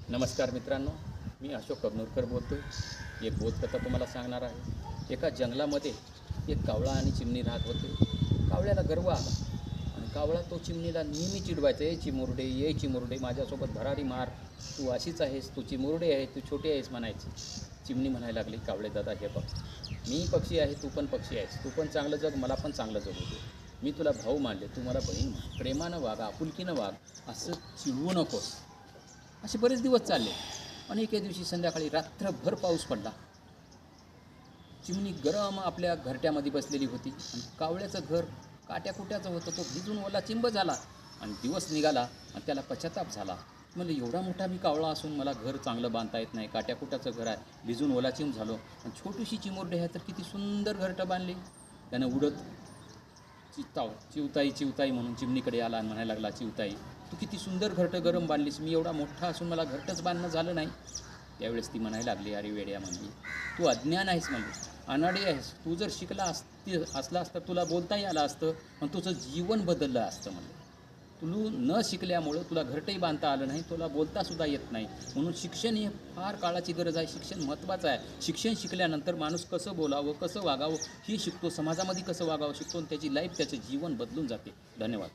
नमस्कार मित्रांनो, मी अशोक कबनूरकर बोलतो आहे. एक बोधकथा तुम्हाला सांगणार आहे. एका जंगलामध्ये एक कावळा आणि चिमणी राहत होते. कावळ्याला गर्व आला आणि कावळा तो चिमणीला नेहमी चिडवायचा, ये चिमुरडे माझ्यासोबत भरारी मार, तू अशीच आहेस, तू चिमुरडे आहे, तू छोटी आहेस म्हणायची. चिमणी म्हणायला लागली, कावळे दादा हे बघ, मी पक्षी आहे, तू पण पक्षी आहेस, तू पण चांगलं जग, मला पण चांगलं जगू दे. मी तुला भाऊ मानले, तू मला बहीण मान, प्रेमानं वाग, आपुलकीनं वाग, असं चिडवू नकोस. असे बरेच दिवस चालले आणि एके दिवशी संध्याकाळी रात्रभर पाऊस पडला. चिमणी गरम आपल्या घरट्यामध्ये बसलेली होती आणि कावळ्याचं घर काट्याकुट्याचं होतं. तो भिजून ओला चिंब झाला आणि दिवस निघाला आणि त्याला पश्चाताप झाला. म्हणजे एवढा मोठा मी कावळा असून मला घर चांगलं बांधता येत नाही, काट्याकुट्याचं घर आहे, भिजून ओला चिंब झालो आणि छोटीशी चिमुरडी आहे तर किती सुंदर घरटं बांधली. त्यानं उडत चिवताई म्हणून चिमणीकडे आला आणि म्हणायला लागला, चिवताई तू किती सुंदर घरटं गरम बांधलीस, मी एवढा मोठा असून मला घरटंच बांधणं झालं नाही. त्यावेळेस ती म्हणायला लागली, अरे वेड्या म्हणली, तू अज्ञान आहेस म्हणलीस, अनाडी आहेस, तू जर शिकला असलास तर तुला बोलताही आलं असतं पण तुझं जीवन बदललं असतं. म्हणलं तू न शिकल्यामुळं तुला घरटंही बांधता आलं नाही, तुला बोलतासुद्धा येत नाही. म्हणून शिक्षण ही फार काळाची गरज आहे. शिक्षण महत्त्वाचं आहे. शिक्षण शिकल्यानंतर माणूस कसं बोलावं, कसं वागावं हे शिकतो, समाजामध्ये कसं वागावं शिकतो आणि त्याची लाईफ, त्याचं जीवन बदलून जाते. धन्यवाद.